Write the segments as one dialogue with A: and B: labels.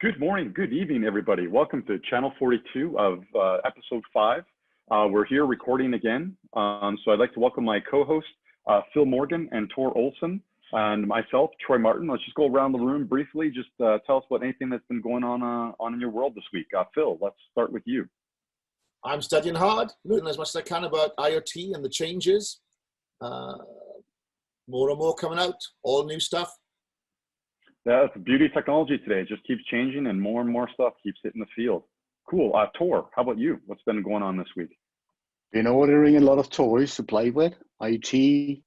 A: Good morning, good evening, everybody. Welcome to Channel 42 of episode 5. We're here recording again. So I'd like to welcome my co-host, Phil Morgan and Tor Olson, and myself, Troy Martin. Let's just go around the room briefly. Just tell us about anything that's been going on in your world this week. Phil, let's start with you.
B: I'm studying hard, learning as much as I can about IoT and the changes. More and more coming out, all new stuff.
A: Yeah, that's the beauty of technology today. It just keeps changing and more stuff keeps hitting the field. Cool. Tor, how about you? What's been going on this week?
C: Been ordering a lot of toys to play with, IoT,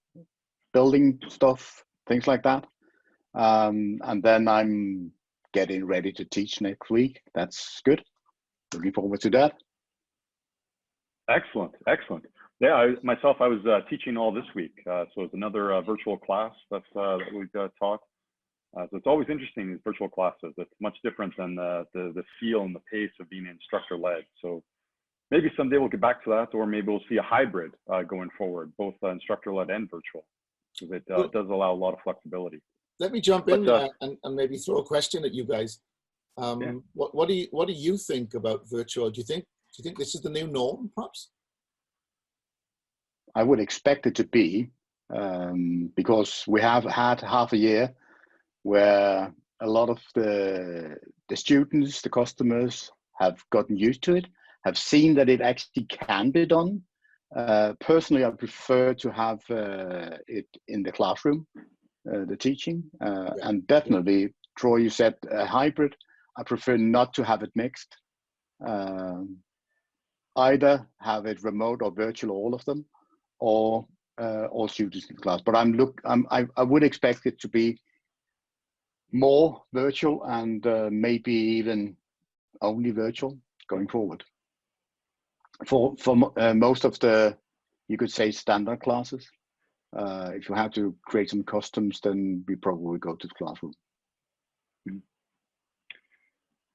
C: building stuff, things like that. And then I'm getting ready to teach next week. That's good. Looking forward to that.
A: Excellent, excellent. Yeah, I was teaching all this week. So it's another virtual class that we've taught. So it's always interesting, these virtual classes. It's much different than the feel and the pace of being instructor-led. So maybe someday we'll get back to that, or maybe we'll see a hybrid going forward, both instructor-led and virtual, because it does allow a lot of flexibility.
B: Let me jump in there and maybe throw a question at you guys. Yeah. What do you think about virtual? Do you think this is the new norm, perhaps?
C: I would expect it to be, because we have had half a year where a lot of the students, the customers have gotten used to it, have seen that it actually can be done. Personally, I prefer to have it in the classroom, the teaching, and definitely, Troy, you said a hybrid. I prefer not to have it mixed. Either have it remote or virtual, all of them, or all students in class. But I would expect it to be more virtual and maybe even only virtual going forward. For most of the, you could say, standard classes. If you have to create some customs, then we probably go to the classroom.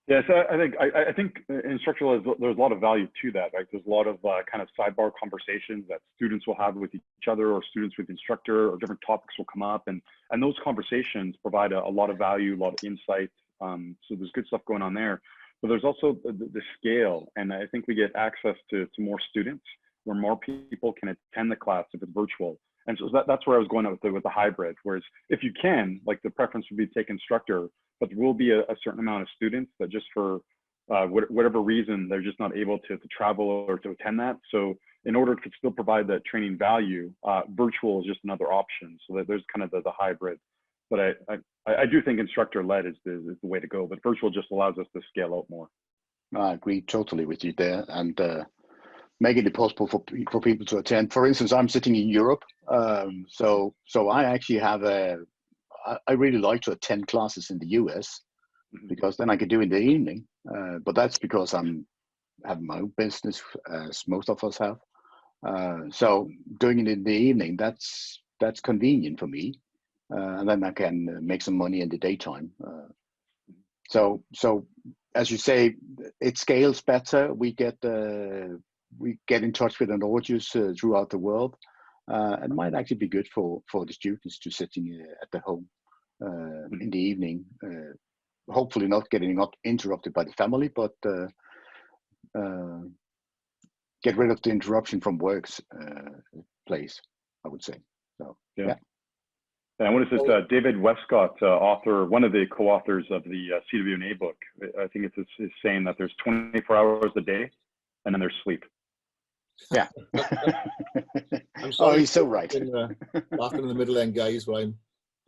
A: Yeah, so I think instructional, there's a lot of value to that, right? There's a lot of kind of sidebar conversations that students will have with each other, or students with instructor, or different topics will come up, and those conversations provide a lot of value, a lot of insight. So there's good stuff going on there, but there's also the scale, and I think we get access to more students, where more people can attend the class if it's virtual. And so that's where I was going with the hybrid. Whereas if you can, like, the preference would be to take instructor, but there will be a certain amount of students that just for whatever reason, they're just not able to travel or to attend that. So in order to still provide that training value, virtual is just another option. So that there's kind of the hybrid. But I do think instructor-led is the way to go, but virtual just allows us to scale out more.
C: I agree totally with you there, and making it possible for people to attend. For instance, I'm sitting in Europe, so I actually have I really like to attend classes in the US, because then I can do it in the evening. But that's because I'm having my own business, as most of us have. So doing it in the evening, that's convenient for me, and then I can make some money in the daytime. So as you say, it scales better. We get in touch with an audience throughout the world. It might actually be good for the students to sitting at the home in the evening, hopefully not getting interrupted by the family, but get rid of the interruption from work's place, I would say. So yeah.
A: And what is this? David Westcott, one of the co-authors of the CWNA book. I think it's saying that there's 24 hours a day, and then there's sleep.
C: Yeah.
B: I'm sorry,
C: he's so right.
B: Laughing in the middle end, guys, but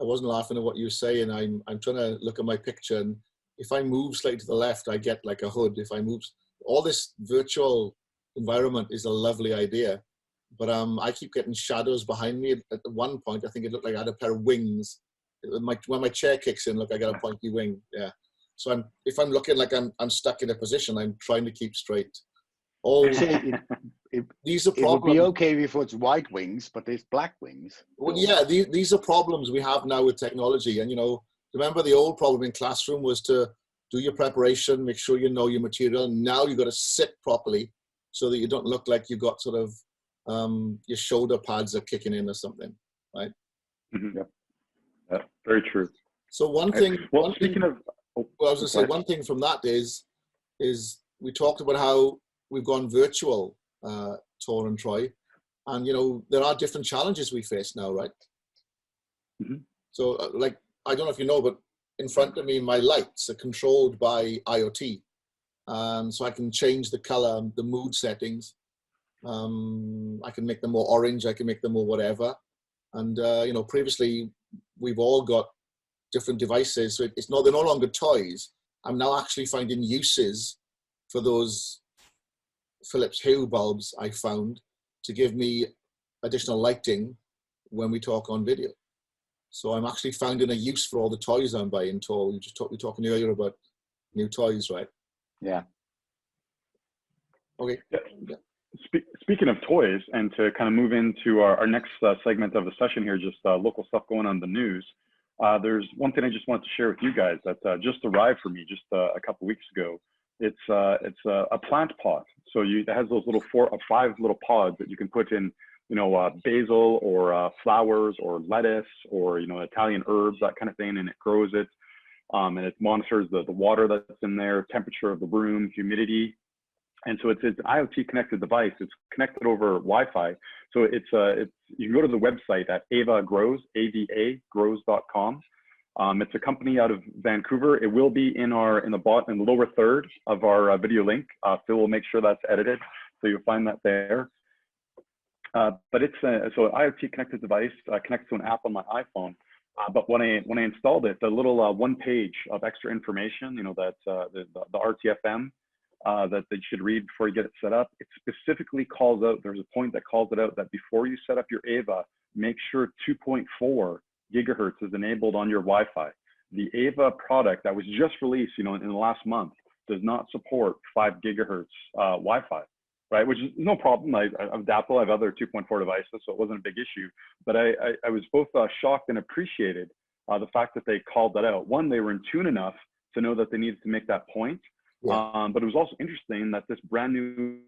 B: I wasn't laughing at what you were saying. I'm trying to look at my picture, and if I move slightly to the left, I get like a hood. If I move, all this virtual environment is a lovely idea, but I keep getting shadows behind me. At one point, I think it looked like I had a pair of wings. When my chair kicks in, look, I got a pointy wing. Yeah. So if I'm looking like I'm stuck in a position, I'm trying to keep straight. Oh, these are problems. It
C: would be okay if it's white wings, but there's black wings.
B: Well, yeah, these are problems we have now with technology. And, remember the old problem in classroom was to do your preparation, make sure you know your material. And now you've got to sit properly so that you don't look like you've got sort of your shoulder pads are kicking in or something, right?
A: Mm-hmm. Yeah, very true.
B: So one thing.
A: Well, speaking of, Oh,
B: Well, I was going to say
A: okay.
B: one thing from that is we talked about how we've gone virtual, Tor and Troy, and you know there are different challenges we face now, right?
A: Mhm.
B: So, like I don't know if you know, but in front of me, my lights are controlled by IoT, so I can change the color, the mood settings. I can make them more orange. I can make them more whatever. And you know, previously we've all got different devices, so it's not they're no longer toys. I'm now actually finding uses for those Philips Hue bulbs I found to give me additional lighting when we talk on video. So I'm actually finding a use for all the toys I'm buying. Tor, you just we talking earlier about new toys, right?
C: Yeah.
B: Okay.
A: Yeah.
B: Yeah.
A: Speaking of toys, and to kind of move into our next segment of the session here, just local stuff going on in the news. There's one thing I just wanted to share with you guys that just arrived for me just a couple weeks ago. It's a plant pot. So it has those little 4 or 5 little pods that you can put in, you know, basil or flowers or lettuce or, you know, Italian herbs, that kind of thing, and it grows it. And it monitors the water that's in there, temperature of the room, humidity. And so it's an IoT connected device. It's connected over Wi-Fi. So it's you can go to the website at Ava Grows, AVA grows.com. It's a company out of Vancouver. It will be in the lower third of our video link. Phil will make sure that's edited, so you'll find that there. But it's so an IoT connected device connects to an app on my iPhone. But when I installed it, the little 1 page of extra information, you know, that the RTFM that they should read before you get it set up, it specifically calls out, there's a point that calls it out that before you set up your Ava, make sure 2.4 gigahertz is enabled on your Wi-Fi. The Ava product that was just released, you know, in the last month, does not support 5 gigahertz Wi-Fi, right? Which is no problem. I have Apple, I have other 2.4 devices, so it wasn't a big issue. But I was both shocked and appreciated the fact that they called that out. One, they were in tune enough to know that they needed to make that point.
B: Yeah.
A: But it was also interesting that this brand new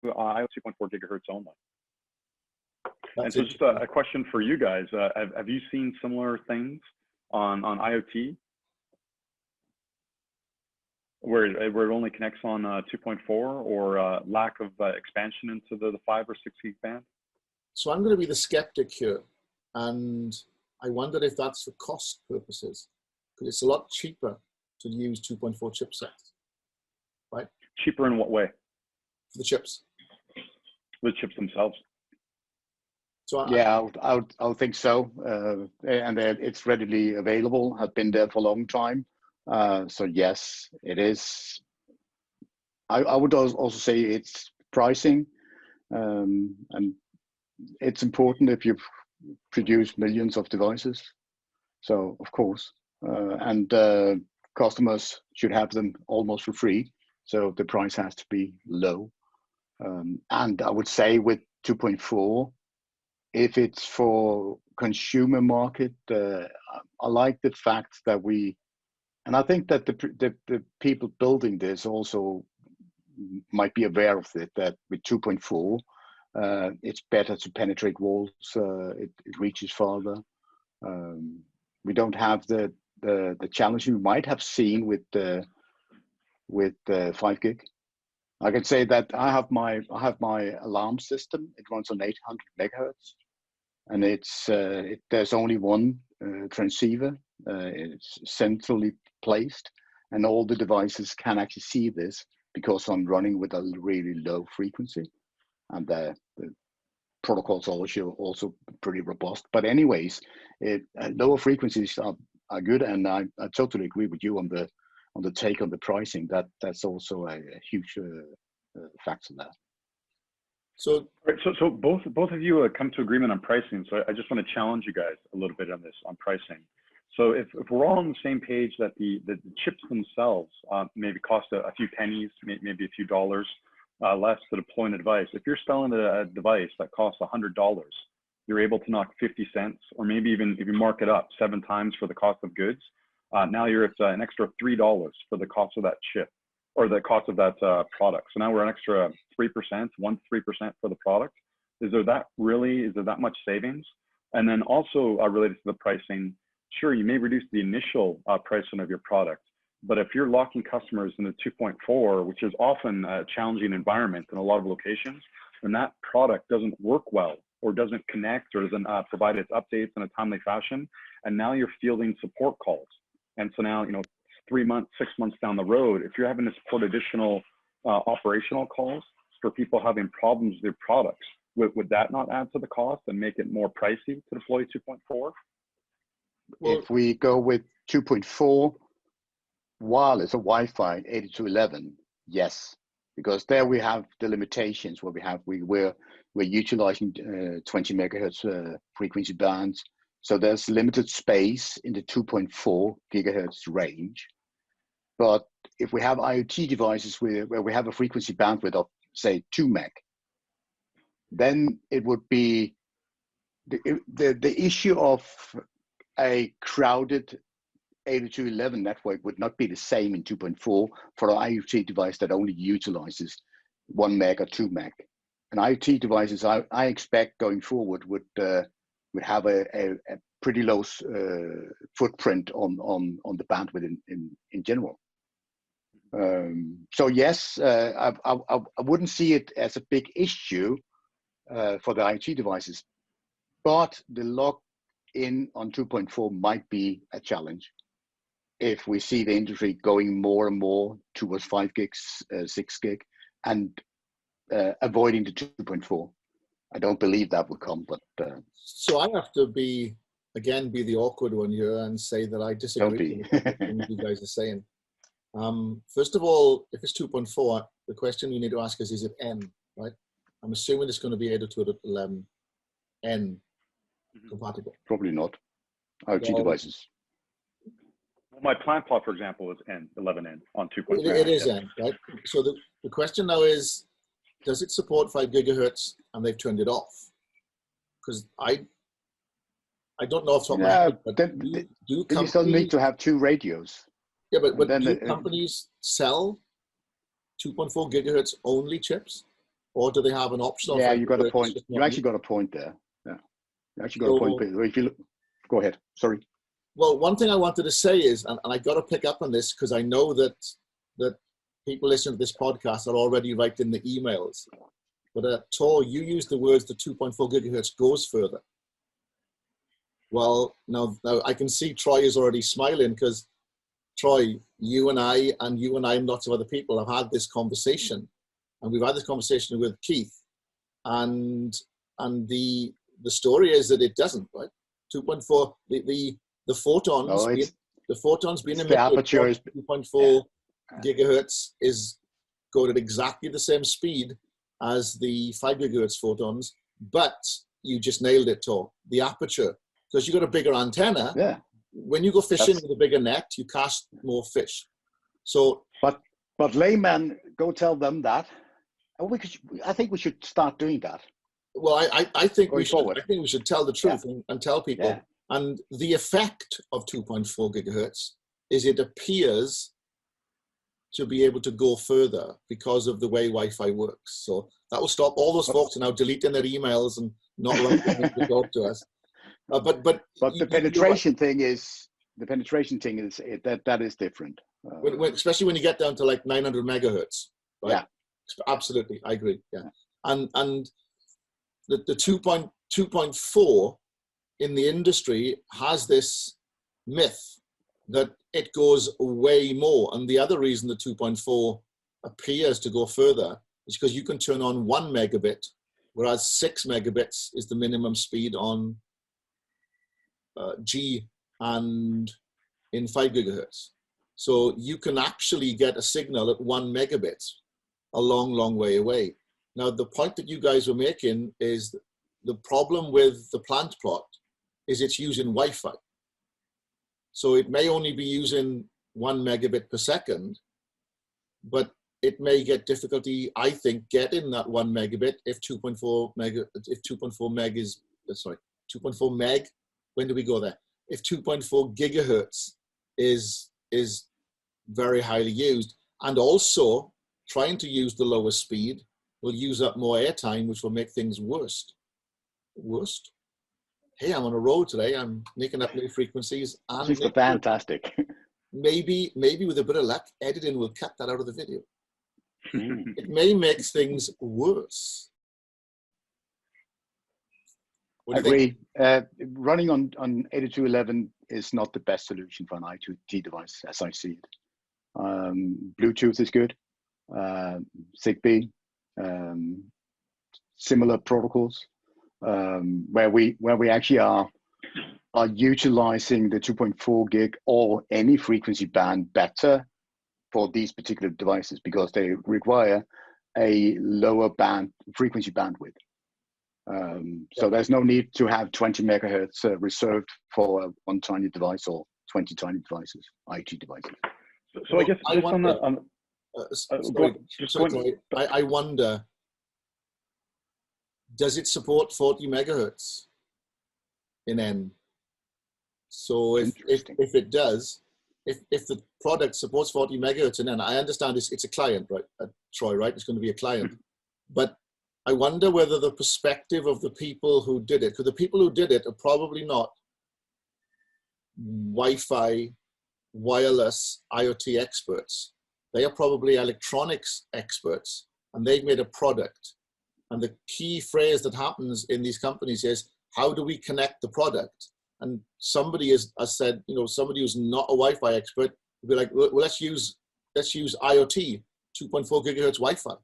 A: iOS 2.4 gigahertz only. And so just a question for you guys. Have you seen similar things on IoT where it only connects on 2.4 or lack of expansion into the 5 or 6 gig band?
B: So I'm going to be the skeptic here, and I wonder if that's for cost purposes, because it's a lot cheaper to use 2.4 chipsets, right?
A: Cheaper in what way?
B: For the chips.
A: The chips themselves.
C: So yeah, I would think so. And it's readily available, has been there for a long time. So yes, it is. I would also say it's pricing, and it's important if you produce millions of devices. So of course, and customers should have them almost for free. So the price has to be low. And I would say with 2.4, if it's for consumer market, I like the fact that and I think that the people building this also might be aware of it, that with 2.4, it's better to penetrate walls. It reaches farther. We don't have the challenge you might have seen with 5 gig. I can say that I have my alarm system. It runs on 800 megahertz, and there's only one transceiver. It's centrally placed, and all the devices can actually see this because I'm running with a really low frequency, and the protocols also pretty robust. But anyways, lower frequencies are good, and I totally agree with you on the take on the pricing. That's also a huge factor there.
A: So both of you come to agreement on pricing. So I just want to challenge you guys a little bit on this, on pricing. So if we're all on the same page that the chips themselves maybe cost a few pennies, maybe a few dollars less to deploy a device. If you're selling a device that costs $100, you're able to knock 50 cents, or maybe even if you mark it up 7 times for the cost of goods, now you're at an extra $3 for the cost of that chip, or the cost of that product. So now we're an extra 3%, 1% to 3% for the product. Is there that much savings? And then also related to the pricing, sure, you may reduce the initial pricing of your product, but if you're locking customers in the 2.4, which is often a challenging environment in a lot of locations, when that product doesn't work well or doesn't connect or doesn't provide its updates in a timely fashion, and now you're fielding support calls. And so now, 3 months, 6 months down the road, if you're having to support additional operational calls for people having problems with their products, would that not add to the cost and make it more pricey to deploy 2.4?
C: Well, if we go with 2.4 wireless or Wi-Fi 8211, yes, because there we have the limitations where we're utilizing 20 megahertz frequency bands. So there's limited space in the 2.4 gigahertz range. But if we have IoT devices where we have a frequency bandwidth of, say, 2 meg, then it would be the issue of a crowded 8211 network would not be the same in 2.4 for an IoT device that only utilizes 1 meg or 2 meg. And IoT devices, I expect going forward would have a pretty low footprint on the bandwidth in general. So yes, I wouldn't see it as a big issue for the IoT devices, but the lock-in on 2.4 might be a challenge if we see the industry going more and more towards 5 gigs, 6 gig, and avoiding the 2.4. I don't believe that will come, but
B: so I have to be the awkward one here and say that I disagree with what you guys are saying. First of all, if it's 2.4, the question you need to ask is it N, right? I'm assuming it's going to be 802.11 N compatible.
C: Probably not. IoT devices.
A: Well, my plant plot, for example, is N, 11N on 2.4.
B: It is N, right? So the question now is, does it support 5 gigahertz and they've turned it off? Because I don't know off the top of my head, but do
C: you still need to have 2 radios.
B: Yeah, but do companies sell 2.4 gigahertz only chips, or do they have an optional?
C: Yeah, you got a point. You actually got a point there. Yeah, you actually got a point. If you look, go ahead. Sorry.
B: Well, one thing I wanted to say is, and I got to pick up on this because I know that people listening to this podcast are already writing the emails. But Tor, you used the words the 2.4 gigahertz goes further. Well, now I can see Troy is already smiling because Troy, you and I and lots of other people have had this conversation, and we've had this conversation with Keith, and the story is that it doesn't, right? 2.4, the photons, the photons being emitted at 2.4 gigahertz is going at exactly the same speed as the 5 gigahertz photons, but you just nailed it, Tor, the aperture, because you got a bigger antenna.
C: Yeah.
B: When you go fishing with a bigger net, you cast more fish. So,
C: but layman, go tell them that. I think we should start doing that.
B: Well, I think we should. I think we should tell the truth and tell people. Yeah. And the effect of 2.4 gigahertz is it appears to be able to go further because of the way Wi-Fi works. So that will stop all those folks now deleting their emails and not allowing them to talk to us. But
C: the penetration thing is that is different.
B: Especially when you get down to like 900 megahertz. Right?
C: Yeah,
B: absolutely, I agree. Yeah, and the 2.4 in the industry has this myth that it goes way more, and the other reason the 2.4 appears to go further is because you can turn on 1 megabit, whereas 6 megabits is the minimum speed on G and in 5 gigahertz. So you can actually get a signal at 1 megabit a long way away. Now, the point that you guys were making is the problem with the plant plot is it's using Wi-Fi. So it may only be using 1 megabit per second, but it may get difficulty, I think, getting that 1 megabit if 2.4 meg, when do we go there? If 2.4 gigahertz is very highly used, and also trying to use the lower speed will use up more airtime, which will make things worse. hey, I'm on a roll today. I'm making up new frequencies. And
C: This is fantastic.
B: maybe with a bit of luck, editing will cut that out of the video.
C: Mm.
B: It may make things worse. What
C: I
B: do you think?
C: agree. Running on 8211 is not the best solution for an I2T device, as I see it. Bluetooth is good. Zigbee, similar protocols, where we actually are utilizing the 2.4 gig or any frequency band better for these particular devices because they require a lower frequency bandwidth. So there's no need to have 20 megahertz reserved for one tiny device or 20 tiny devices, IT devices.
A: So I guess just on the
B: I wonder, does it support 40 megahertz in N? So if it does, if the product supports 40 megahertz in N, I understand it's a client, right, Troy, right? It's going to be a client. But I wonder whether the perspective of the people who did it, because the people who did it are probably not Wi-Fi, wireless, IoT experts. They are probably electronics experts, and they've made a product. And the key phrase that happens in these companies is, how do we connect the product? And somebody has said, somebody who's not a Wi-Fi expert would be like, well, let's use IoT, 2.4 gigahertz Wi-Fi.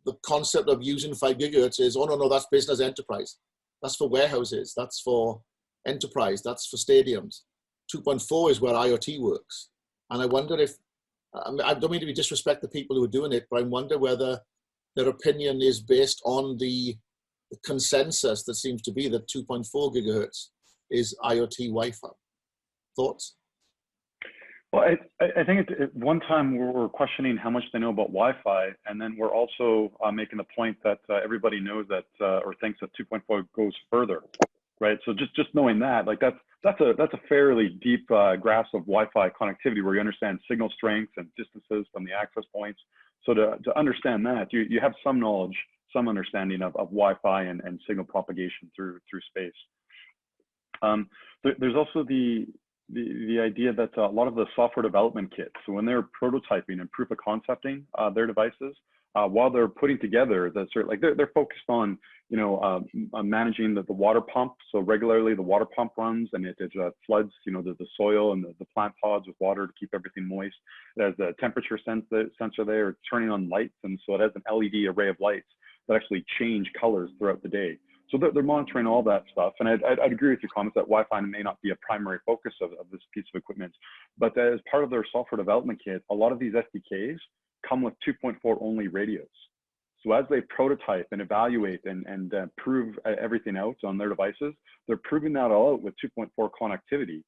B: The concept of using 5 gigahertz is, oh, no, that's business enterprise. That's for warehouses. That's for enterprise. That's for stadiums. 2.4 is where IoT works. And I wonder if, I don't mean to disrespect the people who are doing it, but I wonder whether their opinion is based on the consensus that seems to be that 2.4 gigahertz is IoT Wi-Fi. Thoughts?
A: Well, I think at one time we're questioning how much they know about Wi-Fi, and then we're also making the point that everybody knows that or thinks that 2.4 goes further, right? So just knowing that, like that's a fairly deep grasp of Wi-Fi connectivity, where you understand signal strengths and distances from the access points. So to understand that, you have some knowledge, some understanding of Wi-Fi and signal propagation through space. There's also the idea that a lot of the software development kits, so when they're prototyping and proof of concepting their devices, while they're putting together they're focused on managing the water pump. So regularly the water pump runs and it floods the soil and the plant pods with water to keep everything moist. It has a temperature sensor there. It's turning on lights, and so it has an LED array of lights that actually change colors throughout the day. So they're monitoring all that stuff. And I'd agree with your comments that Wi-Fi may not be a primary focus of this piece of equipment, but as part of their software development kit, a lot of these SDKs come with 2.4 only radios. So as they prototype and evaluate and prove everything out on their devices, they're proving that all out with 2.4 connectivity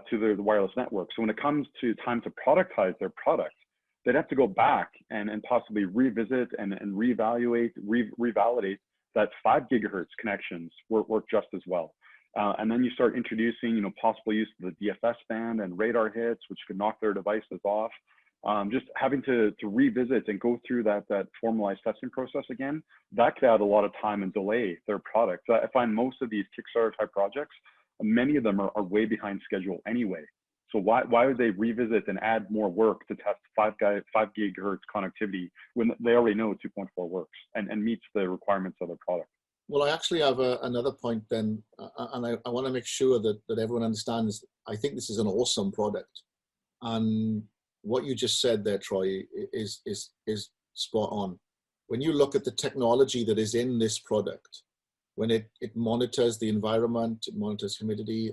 A: to the wireless network. So when it comes to time to productize their product, they'd have to go back and possibly revisit and reevaluate, revalidate that 5 gigahertz connections work just as well. And then you start introducing, possible use of the DFS band and radar hits, which could knock their devices off. Just having to revisit and go through that formalized testing process again, that could add a lot of time and delay their product. I find most of these Kickstarter type projects, many of them are way behind schedule anyway. So why would they revisit and add more work to test 5 gigahertz connectivity when they already know 2.4 works and meets the requirements of their product?
B: Well, I actually have another point then, and I want to make sure that everyone understands. I think this is an awesome product, and what you just said there, Troy, is spot on. When you look at the technology that is in this product, when it monitors the environment, it monitors humidity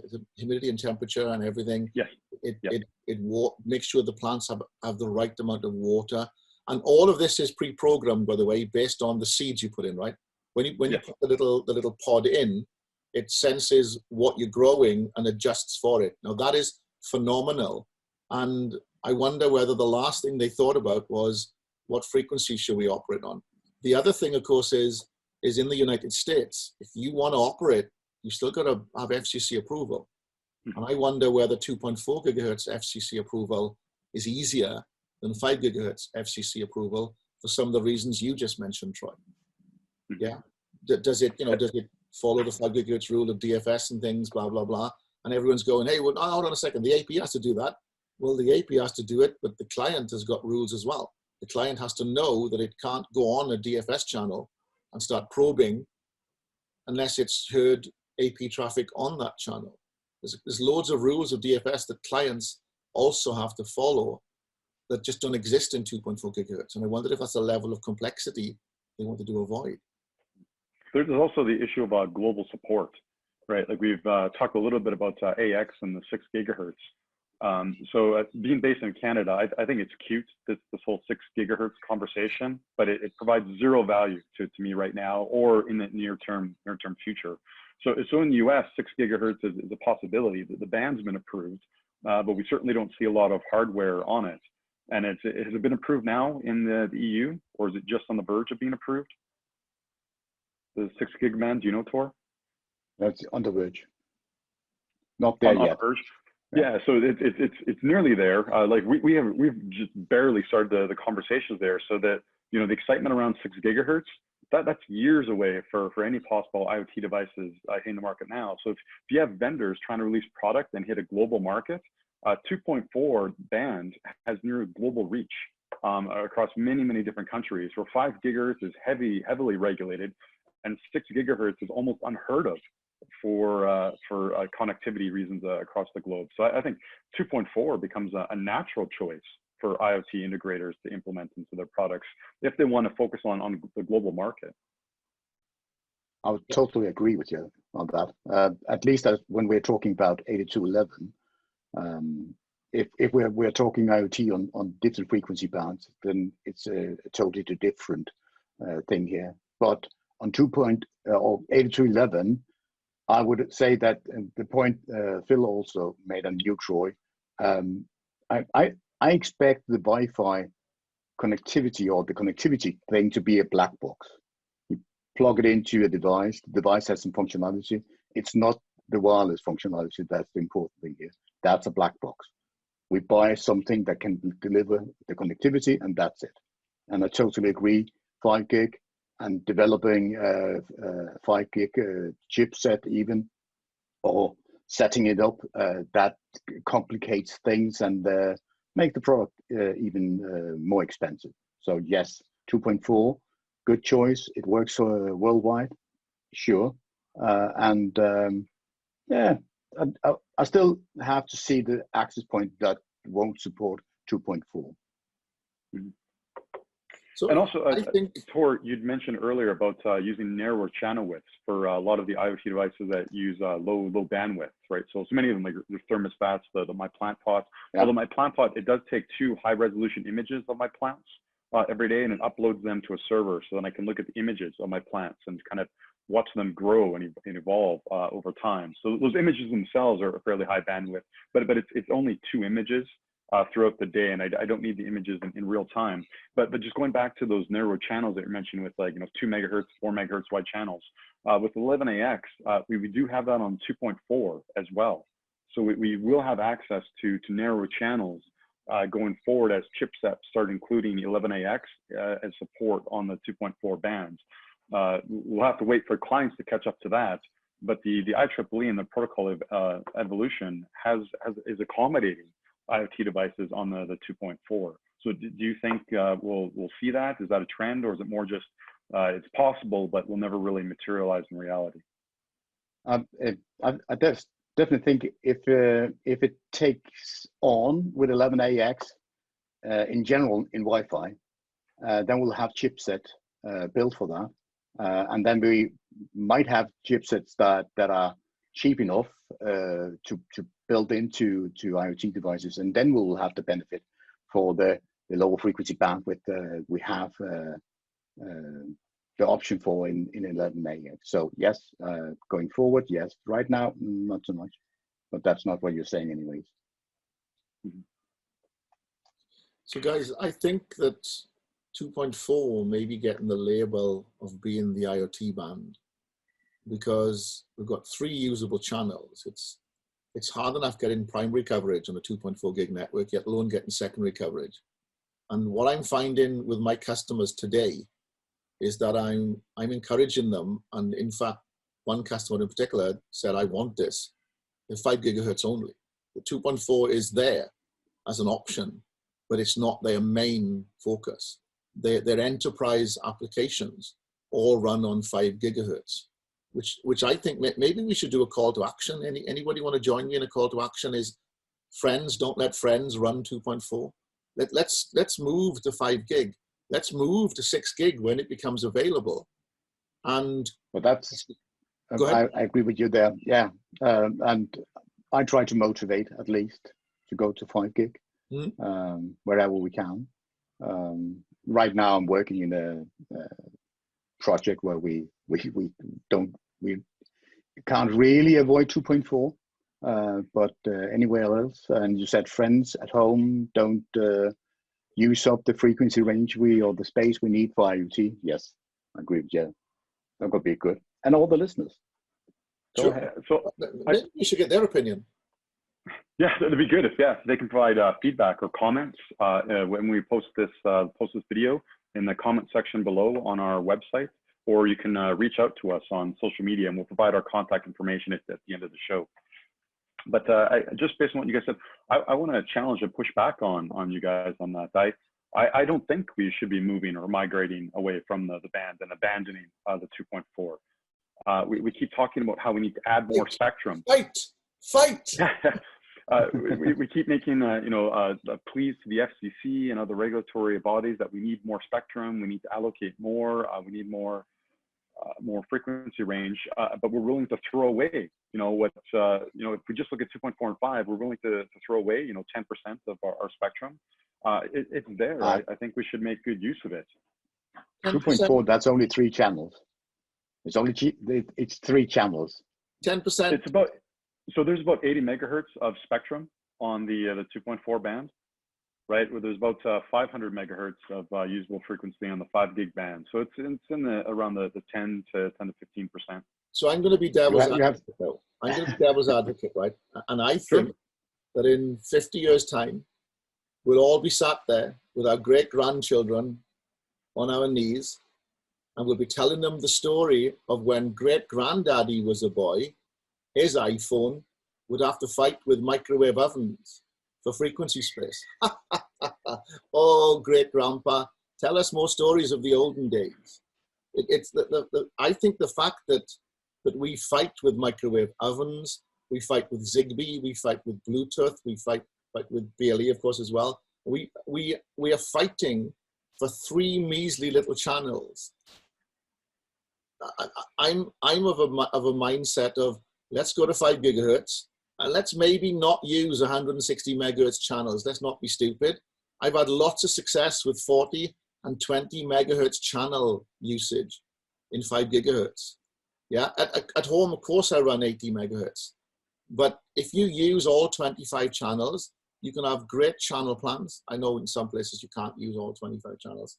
B: and temperature and everything.
A: Yes.
B: It makes sure the plants have the right amount of water, and all of this is pre-programmed, by the way, based on the seeds you put in, right? When you put the little pod in, it senses what you're growing and adjusts for it. Now that is phenomenal, and I wonder whether the last thing they thought about was what frequency should we operate on. The other thing, of course, is in the United States, if you want to operate, you still got to have FCC approval. And I wonder whether 2.4 gigahertz FCC approval is easier than 5 gigahertz FCC approval for some of the reasons you just mentioned, Troy. Yeah. Does it follow the 5 gigahertz rule of DFS and things, blah, blah, blah. And everyone's going, hey, well, hold on a second, the AP has to do that. Well, the AP has to do it, but the client has got rules as well. The client has to know that it can't go on a DFS channel and start probing unless it's heard AP traffic on that channel. There's loads of rules of DFS that clients also have to follow that just don't exist in 2.4 gigahertz. And I wondered if that's a level of complexity they wanted to avoid.
A: There's also the issue about global support, right? Like we've talked a little bit about AX and the 6 gigahertz. So being based in Canada, I think it's cute, this whole 6 gigahertz conversation, but it provides zero value to me right now or in the near-term future. So in the US, 6 gigahertz is a possibility. The band's been approved, but we certainly don't see a lot of hardware on it. And has it been approved now in the EU, or is it just on the verge of being approved? The 6 gig band, do you know, Tor?
C: That's on the verge. Not there yet.
A: On the verge. Yeah, so it's nearly there. Like we've just barely started the conversations there. So that, you know, the excitement around 6 gigahertz, that's years away for any possible IoT devices in the market now. So if you have vendors trying to release product and hit a global market, 2.4 band has near global reach across many different countries. Where 5 gigahertz is heavily regulated, and 6 gigahertz is almost unheard of for connectivity reasons across the globe. So I think 2.4 becomes a natural choice for IoT integrators to implement into their products if they want to focus on the global market.
C: I would totally agree with you on that. At least when we're talking about 8211, if we're talking IoT on different frequency bands, then it's a totally different thing here. But on 8211, I would say that the point Phil also made on you, Troy, I expect the Wi-Fi connectivity or the connectivity thing to be a black box. You plug it into a device, the device has some functionality. It's not the wireless functionality that's the important thing here. That's a black box. We buy something that can deliver the connectivity, and that's it. And I totally agree, 5 gig and developing 5 gig chipset even, or setting it up, that complicates things and make the product even more expensive. So yes, 2.4, good choice. It works worldwide, sure. Yeah, I still have to see the access point that won't support 2.4.
A: Mm-hmm.
B: So
A: and also,
B: I think,
A: Tor, you'd mentioned earlier about using narrower channel widths for a lot of the IoT devices that use low bandwidth, right? So many of them, like the thermostats, the My Plant pots. Yeah. Although My Plant pot, it does take 2 high-resolution images of my plants every day, and it uploads them to a server, so then I can look at the images of my plants and kind of watch them grow and evolve over time. So those images themselves are fairly high bandwidth, but it's only 2 images throughout the day, and I don't need the images in real time. But just going back to those narrow channels that you mentioned with, like, 2 megahertz, 4 megahertz wide channels, with 11AX, we do have that on 2.4 as well. So we will have access to narrower channels going forward as chipsets start including 11AX as support on the 2.4 bands. We'll have to wait for clients to catch up to that, but the IEEE and the protocol evolution is accommodating IoT devices on the 2.4. So do you think we'll see that? Is that a trend, or is it more just it's possible but will never really materialize in reality?
C: I definitely think if it takes on with 11AX in general in Wi-Fi, then we'll have chipset built for that, and then we might have chipsets that are cheap enough to build into IoT devices, and then we'll have the benefit for the lower frequency bandwidth we have the option for in 11AX. So yes, going forward, yes. Right now, not so much, but that's not what you're saying anyways.
A: Mm-hmm.
B: So guys, I think that 2.4 may be getting the label of being the IoT band, because we've got 3 usable channels. It's hard enough getting primary coverage on a 2.4 gig network, yet alone getting secondary coverage. And what I'm finding with my customers today is that I'm encouraging them, and in fact, one customer in particular said, I want this. They're 5 gigahertz only. The 2.4 is there as an option, but it's not their main focus. Their enterprise applications all run on 5 gigahertz, which I think maybe we should do a call to action. Anybody want to join me in a call to action? Is friends, don't let friends run 2.4. Let's move to 5 gig. Let's move to 6 gig when it becomes available. And
C: Well, that's,
B: go ahead.
C: I agree with you there. Yeah. And I try to motivate at least to go to 5 gig wherever we can. Right now I'm working in a project where we can't really avoid 2.4, but anywhere else. And you said friends at home don't use up the frequency range or the space we need for IoT. Yes, I agree with you. That could be good. And all the listeners. Go ahead.
A: So
B: maybe you should get their opinion.
A: Yeah, that'd be good if they can provide feedback or comments when we post this video in the comment section below on our website, or you can reach out to us on social media, and we'll provide our contact information at the end of the show. But just based on what you guys said, I want to challenge and push back on you guys on that. I don't think we should be moving or migrating away from the band and abandoning the 2.4. We keep talking about how we need to add more spectrum.
B: Fight!
A: We keep making pleas to the FCC and other regulatory bodies that we need more spectrum, we need to allocate more, we need more frequency range, but we're willing to throw away, if we just look at 2.4 and 5, we're willing to throw away, 10% of our spectrum. It's there. I think we should make good use of it.
C: 2.4, that's only 3 channels. It's 3 channels.
B: 10%.
A: So there's about 80 megahertz of spectrum on the 2.4 band, right? Where there's about 500 megahertz of usable frequency on the 5 gig band. So it's in around the 10 to 15%.
B: So I'm going to be devil's advocate, though. I'm going to be devil's advocate, right? And I think that in 50 years' time, we'll all be sat there with our great-grandchildren on our knees, and we'll be telling them the story of when great-granddaddy was a boy. His iPhone would have to fight with microwave ovens for frequency space. Oh, great grandpa, tell us more stories of the olden days. I think the fact that we fight with microwave ovens, we fight with Zigbee, we fight with Bluetooth, we fight with BLE, of course, as well. We are fighting for 3 measly little channels. I'm of a mindset of, let's go to 5 gigahertz and let's maybe not use 160 megahertz channels. Let's not be stupid. I've had lots of success with 40 and 20 megahertz channel usage in 5 gigahertz. Yeah, at home, of course, I run 80 megahertz. But if you use all 25 channels, you can have great channel plans. I know in some places you can't use all 25 channels.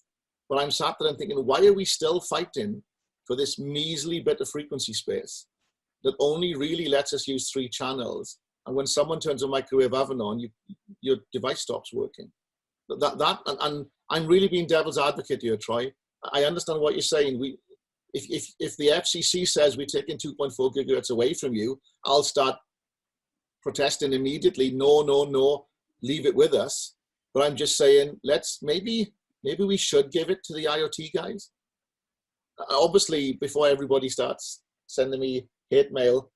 B: But I'm sat there and thinking, why are we still fighting for this measly bit of frequency space that only really lets us use 3 channels, and when someone turns a microwave oven on, your device stops working. And I'm really being devil's advocate here, Troy. I understand what you're saying. If the FCC says we're taking 2.4 gigahertz away from you, I'll start protesting immediately. No, leave it with us. But I'm just saying, maybe we should give it to the IoT guys. Obviously, before everybody starts sending me hate mail,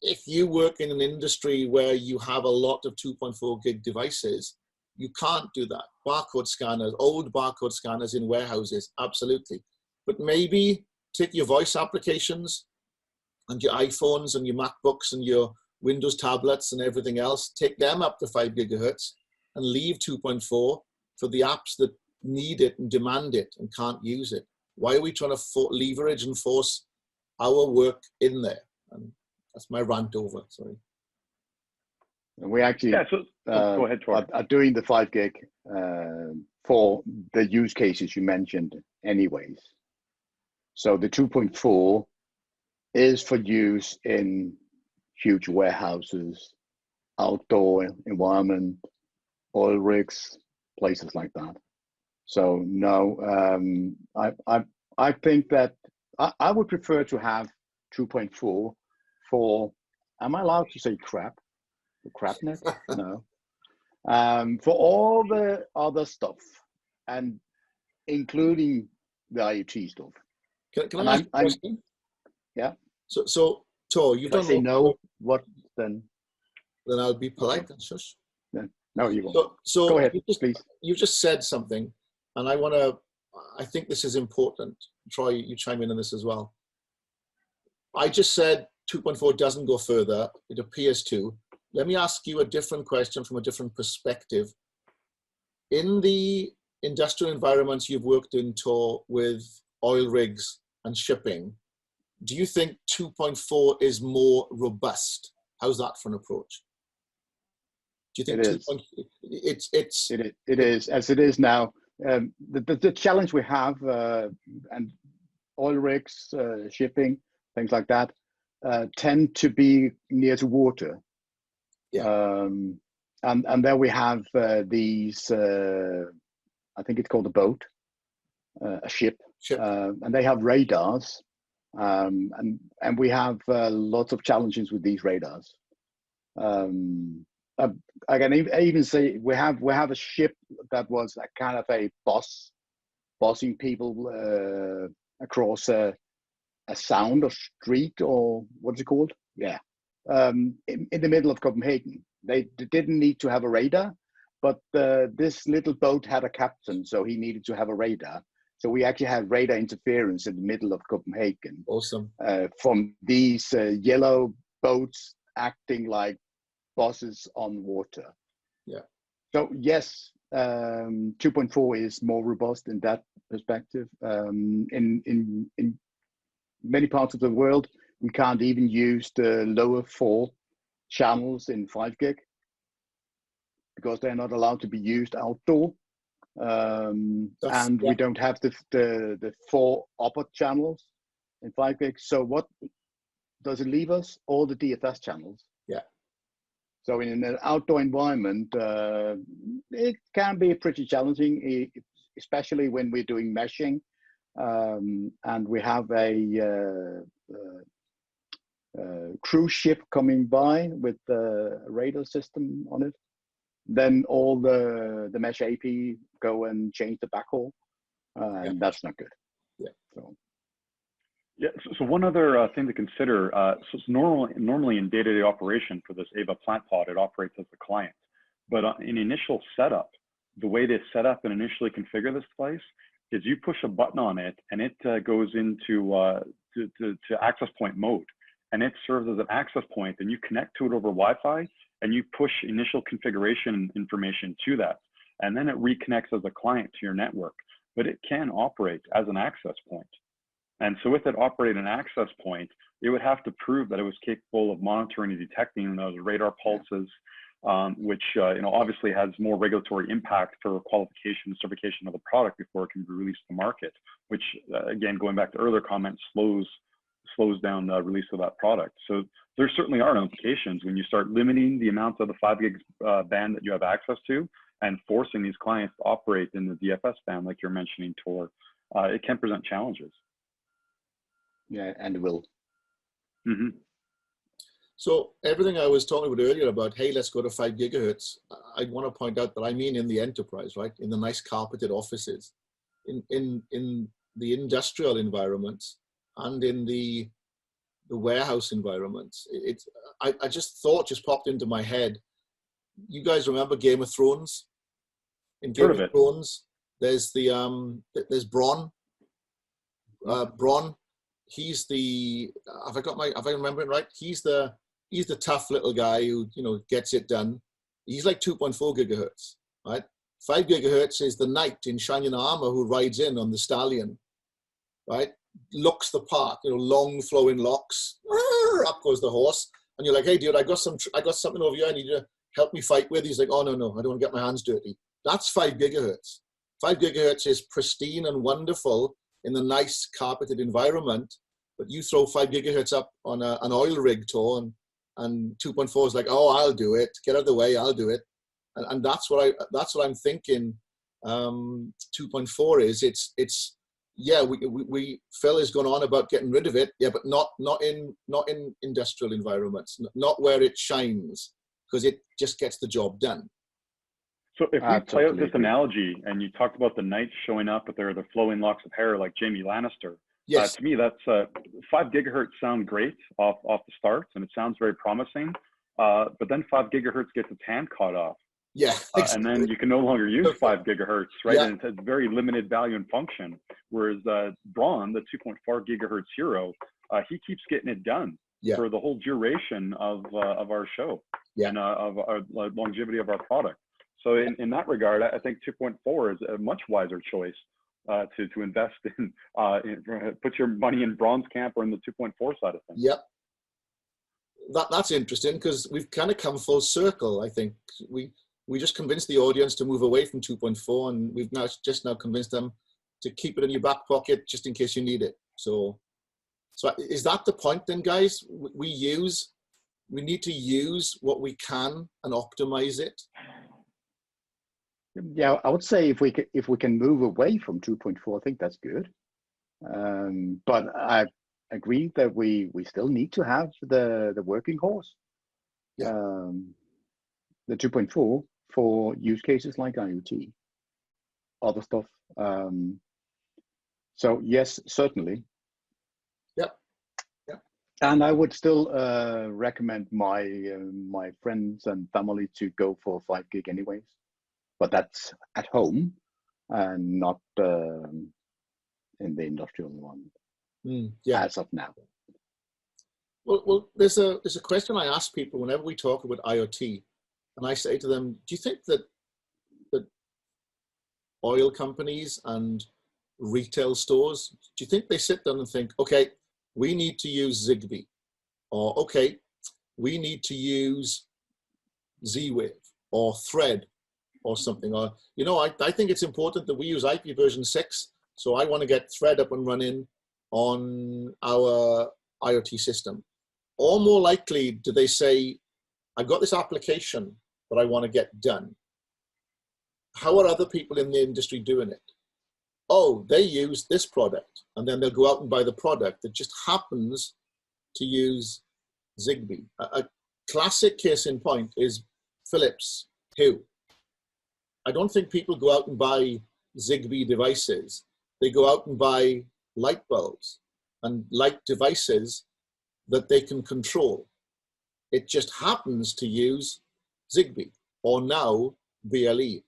B: if you work in an industry where you have a lot of 2.4 gig devices, you can't do that. Barcode scanners, old barcode scanners in warehouses, absolutely. But maybe take your voice applications and your iPhones and your MacBooks and your Windows tablets and everything else, take them up to 5 gigahertz and leave 2.4 for the apps that need it and demand it and can't use it. Why are we trying to leverage and force our work in there? And that's my rant over, sorry.
C: And we actually
A: go ahead, Tor.
C: are doing the 5 gig for the use cases you mentioned anyways. So the 2.4 is for use in huge warehouses, outdoor environment, oil rigs, places like that. So no, I think that I would prefer to have 2.4 for, am I allowed to say crap? The crapnet? No. For all the other stuff, and including the IoT stuff.
B: Can
C: And
B: I ask a question?
C: Yeah.
B: So Tor, you've
C: If I
B: done
C: say
B: all,
C: no, what then?
B: then I'll be polite and shush.
C: Then no, you won't.
B: So
C: Go ahead,
B: please.
C: please.
B: You just said something, and I think this is important. Troy, you chime in on this as well. I just said 2.4 doesn't go further. It appears to. Let me ask you a different question from a different perspective. In the industrial environments you've worked in, Tor, with oil rigs and shipping, do you think 2.4 is more robust? How's that for an approach? Do you think
C: It is. It is as it is now. The challenge we have, and oil rigs, shipping, things like that, tend to be near to water.
B: Yeah.
C: And there we have these. I think it's called a boat, a ship, and they have radars, and we have lots of challenges with these radars. I can even say we have a ship that was a kind of a bossing people across a sound or street, or what's it called? Yeah, in the middle of Copenhagen. They didn't need to have a radar, but this little boat had a captain, so he needed to have a radar. So we actually had radar interference in the middle of Copenhagen.
B: Awesome.
C: From these yellow boats acting like bosses on water.
B: Yeah.
C: So yes, 2.4 is more robust in that perspective. In many parts of the world, we can't even use the lower 4 channels in 5 gig because they're not allowed to be used outdoor. And we don't have the 4 upper channels in 5 gig. So what does it leave us? All the DFS channels.
B: Yeah.
C: So in an outdoor environment, it can be pretty challenging, especially when we're doing meshing, and we have a cruise ship coming by with a radar system on it. Then all the mesh AP go and change the backhaul, and that's not good.
B: Yeah.
C: So.
A: Yeah. So one other thing to consider. So it's normally in day-to-day operation for this Ava plant pod, it operates as a client. But in initial setup, the way they set up and initially configure this device is you push a button on it, and it goes into to access point mode, and it serves as an access point. And you connect to it over Wi-Fi, and you push initial configuration information to that, and then it reconnects as a client to your network. But it can operate as an access point. And so with it operating an access point, it would have to prove that it was capable of monitoring and detecting those radar pulses, which obviously has more regulatory impact for qualification and certification of the product before it can be released to market, which again, going back to earlier comments, slows down the release of that product. So there certainly are implications when you start limiting the amount of the 5 gig band that you have access to and forcing these clients to operate in the DFS band, like you're mentioning, Tor. It can present challenges.
C: Yeah, and will.
A: Mm-hmm.
B: So everything I was talking about earlier about, hey, let's go to 5 gigahertz, I want to point out that I mean in the enterprise, right? In the nice carpeted offices, in the industrial environments, and in the warehouse environments. I just popped into my head. You guys remember Game of Thrones? In Game of Thrones, there's there's Bronn. Bronn. He's the, have I remember it right? He's the tough little guy who, gets it done. He's like 2.4 gigahertz, right? 5 gigahertz is the knight in shining armor who rides in on the stallion, right? Looks the part, long flowing locks. Up goes the horse, and you're like, hey, dude, I got something over here I need you to help me fight with. He's like, oh no, I don't want to get my hands dirty. That's 5 gigahertz. 5 gigahertz is pristine and wonderful in the nice carpeted environment, but you throw 5 gigahertz up on an oil rig tour, and 2.4 is like, oh, I'll do it. Get out of the way, I'll do it. And that's what I'm thinking. 2.4 is it's yeah, Phil has gone on about getting rid of it, yeah, but not in industrial environments, not where it shines, because it just gets the job done.
A: So if we play out
C: Totally
A: this
C: agree.
A: analogy, and you talked about the knights showing up with their flowing locks of hair like Jaime Lannister,
B: Yes.
A: to me that's 5 gigahertz sound great off the start, and it sounds very promising. But then 5 gigahertz gets its hand caught off,
B: Yeah. Exactly.
A: and then you can no longer use 5 gigahertz, right?
B: Yeah.
A: And it has very limited value and function. Whereas Braun, the 2.4 gigahertz hero, he keeps getting it done for the whole duration of our show and of our longevity of our product. So in that regard, I think 2.4 is a much wiser choice to invest in, put your money in Braun's camp or in the 2.4 side of things.
B: Yep. That's interesting, because we've kind of come full circle. I think we just convinced the audience to move away from 2.4, and we've just now convinced them to keep it in your back pocket just in case you need it. So is that the point then, guys? We need to use what we can and optimize it.
C: Yeah, I would say if we can move away from 2.4, I think that's good. But I agree that we still need to have the working horse, the 2.4 for use cases like IoT, other stuff. So yes, certainly.
B: Yep.
C: And I would still recommend my friends and family to go for 5 gig anyways. But that's at home and not in the industrial environment as of now.
B: Well, there's a question I ask people whenever we talk about IoT, and I say to them, do you think that oil companies and retail stores, do you think they sit down and think, okay, we need to use Zigbee, or okay, we need to use Z-Wave or Thread or something, or I think it's important that we use IP version 6, so I want to get Thread up and running on our IoT system? Or more likely, do they say, I've got this application that I want to get done. How are other people in the industry doing it? Oh, they use this product, and then they'll go out and buy the product that just happens to use Zigbee. A classic case in point is Philips Hue. I don't think people go out and buy Zigbee devices. They go out and buy light bulbs and light devices that they can control. It just happens to use Zigbee, or now BLE.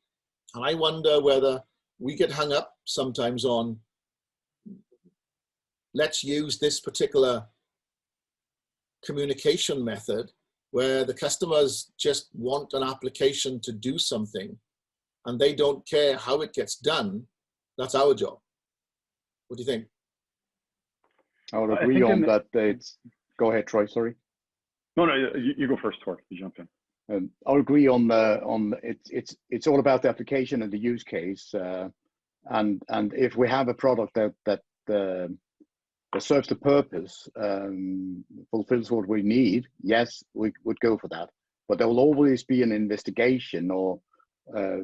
B: And I wonder whether we get hung up sometimes on, let's use this particular communication method where the customers just want an application to do something and they don't care how it gets done. That's our job. What do you think?
A: I
C: would agree on that. Go ahead, Troy. Sorry.
A: No, you go first, Tor. You jump in.
C: I'll agree on it's all about the application and the use case, and if we have a product that serves the purpose, fulfills what we need, yes, we would go for that. But there will always be an investigation, or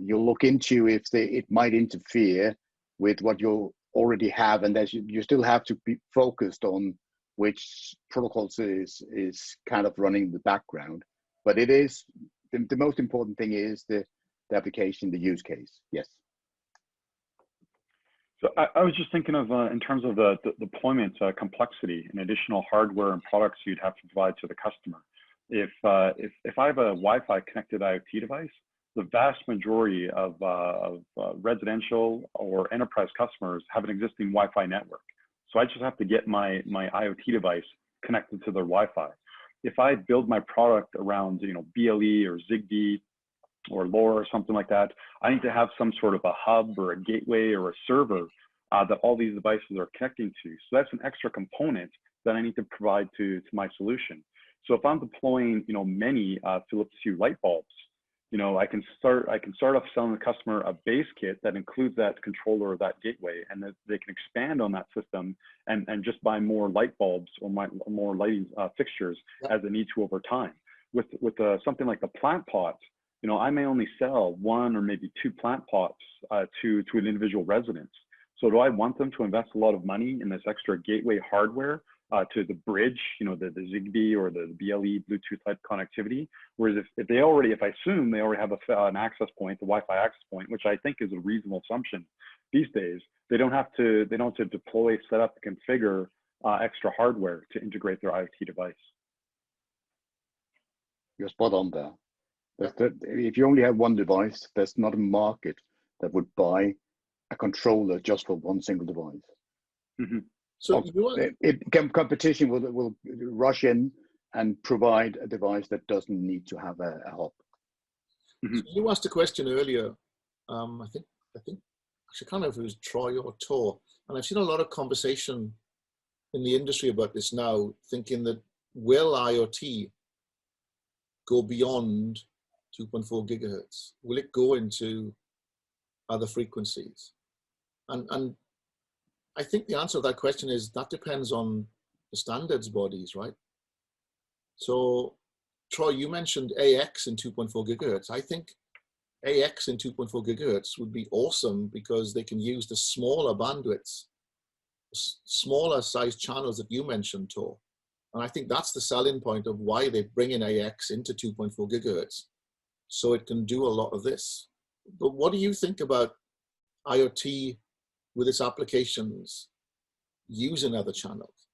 C: you'll look into if it might interfere with what you already have, and that you still have to be focused on which protocols is kind of running in the background. But it is the most important thing is the application, the use case. Yes.
A: So I was just thinking of in terms of the deployment complexity and additional hardware and products you'd have to provide to the customer. If I have a Wi-Fi connected IoT device, the vast majority of residential or enterprise customers have an existing Wi-Fi network. So I just have to get my IoT device connected to their Wi-Fi. If I build my product around BLE or Zigbee or LoRa or something like that, I need to have some sort of a hub or a gateway or a server that all these devices are connecting to. So that's an extra component that I need to provide to my solution. So if I'm deploying many Philips Hue light bulbs, I can start off selling the customer a base kit that includes that controller or that gateway, and that they can expand on that system and just buy more light bulbs or more lighting fixtures as they need to over time. With something like the plant pot, I may only sell 1 or maybe 2 plant pots to an individual residence. So do I want them to invest a lot of money in this extra gateway hardware to the bridge, the Zigbee or the BLE Bluetooth type connectivity? Whereas if they already, if I assume they already have an access point, the Wi-Fi access point, which I think is a reasonable assumption these days, they don't have to deploy, set up, configure extra hardware to integrate their IoT device.
C: You're spot on there. If you only have one device, there's not a market that would buy a controller just for one single device.
A: Mm-hmm.
B: So
C: competition will rush in and provide a device that doesn't need to have a hub.
B: Mm-hmm. So you asked a question earlier. I think actually, I can't remember if it was Troy or Tor, and I've seen a lot of conversation in the industry about this now, thinking that will IoT go beyond 2.4 gigahertz? Will it go into other frequencies? And I think the answer to that question is that depends on the standards bodies, right? So, Troy, you mentioned AX in 2.4 gigahertz. I think AX in 2.4 gigahertz would be awesome because they can use the smaller bandwidths, smaller size channels that you mentioned, Tor. And I think that's the selling point of why they bring in AX into 2.4 gigahertz. So it can do a lot of this. But what do you think about IoT with its applications using other channels?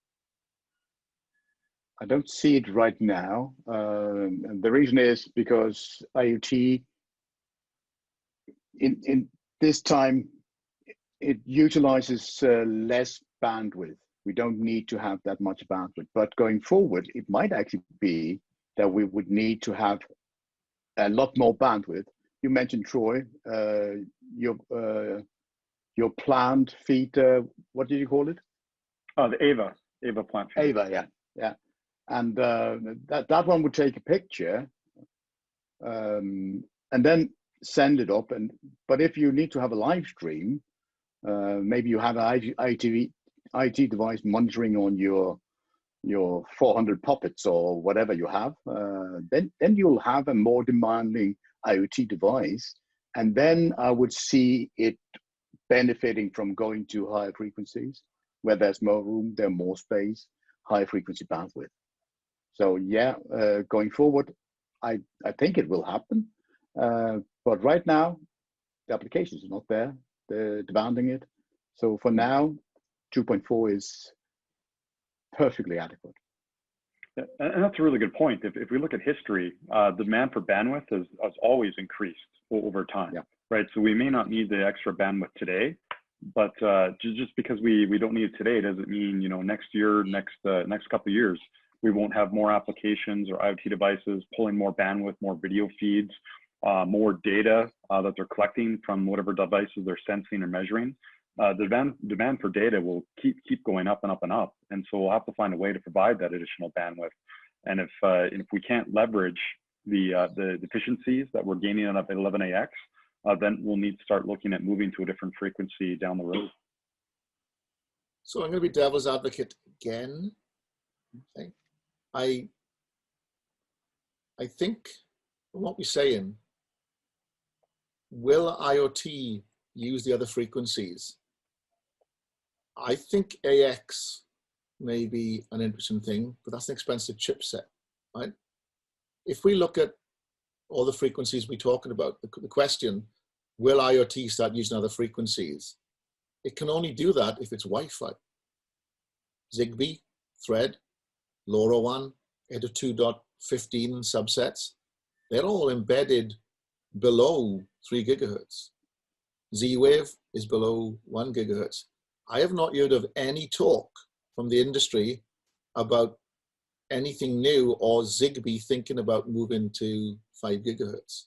C: I don't see it right now. And the reason is because IoT in this time, it utilizes less bandwidth. We don't need to have that much bandwidth, but going forward, it might actually be that we would need to have a lot more bandwidth. You mentioned, Troy, your plant feed, what did you call it?
A: Oh, the AVA plant feed.
C: AVA, yeah. And that one would take a picture and then send it up. But if you need to have a live stream, maybe you have an IT device monitoring on your 400 puppets or whatever you have, then you'll have a more demanding IoT device. And then I would see it benefiting from going to higher frequencies, where there's more room, there's more space, high frequency bandwidth. So yeah, going forward, I think it will happen. But right now, the applications are not there. They're demanding it. So for now, 2.4 is perfectly adequate.
A: And that's a really good point. If we look at history, demand for bandwidth has always increased over time,
C: yeah.
A: Right? So we may not need the extra bandwidth today, but just because we don't need it today doesn't mean, next year, next couple of years, we won't have more applications or IoT devices pulling more bandwidth, more video feeds, more data that they're collecting from whatever devices they're sensing or measuring. The demand for data will keep going up and up and up, and so we'll have to find a way to provide that additional bandwidth. And if we can't leverage the efficiencies that we're gaining on 11AX, then we'll need to start looking at moving to a different frequency down the road.
B: So I'm going to be devil's advocate again. Okay. I think from what we're saying, will IoT use the other frequencies? I think AX may be an interesting thing, but that's an expensive chipset, right? If we look at all the frequencies we're talking about, the question, will IoT start using other frequencies? It can only do that if it's Wi-Fi. Zigbee, Thread, LoRaWAN, 802.15 subsets, they're all embedded below 3 gigahertz. Z-Wave is below 1 gigahertz. I have not heard of any talk from the industry about anything new or Zigbee thinking about moving to 5 gigahertz.